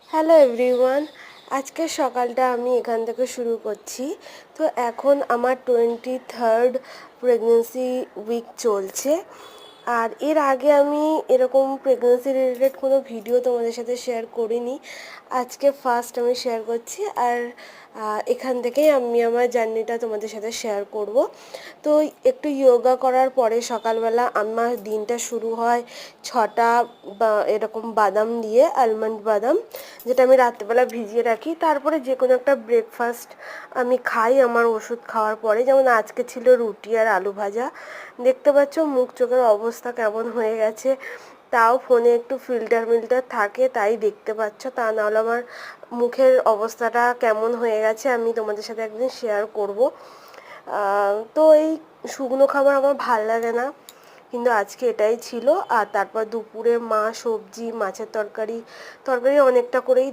Hello everyone, আজকের সকালটা আমি এখান থেকে শুরু করছি। তো এখন আমার 23rd প্রেগনেন্সি উইক চলছে। আর এর আগে আমি এরকম প্রেগনেন্সি রিলেটেড কোনো ভিডিও তোমাদের সাথে শেয়ার করিনি। আজকে ফার্স্ট আমি শেয়ার করছি। আর এখান থেকেই আমি আমার জার্নিটা তোমাদের সাথে শেয়ার করব। তো একটু যোগা করার পরে সকালবেলা আমার দিনটা শুরু হয় 6টা বা এরকম বাদাম দিয়ে, আলমন্ড বাদাম, যেটা আমি রাত্রেবেলা ভিজিয়ে রাখি। তারপরে যে কোনো একটা ব্রেকফাস্ট আমি খাই আমার ওষুধ খাওয়ার পরে। যেমন আজকে ছিল রুটি আর আলু ভাজা। দেখতে পাচ্ছ মুখ চোখের অবস্থা কেমন হয়ে গেছে, তাও ফোনে একটু ফিল্টার থাকে তাই দেখতে পাচ্ছ, তা নাহলে আমার মুখের অবস্থাটা কেমন হয়ে গেছে আমি তোমাদের সাথে একদিন শেয়ার করব। তো এই শুকনো খাবার আমার ভাল লাগে না, কিন্তু আজকে এটাই ছিল। আর তারপর দুপুরে মা সবজি, মাছের তরকারি অনেকটা করেই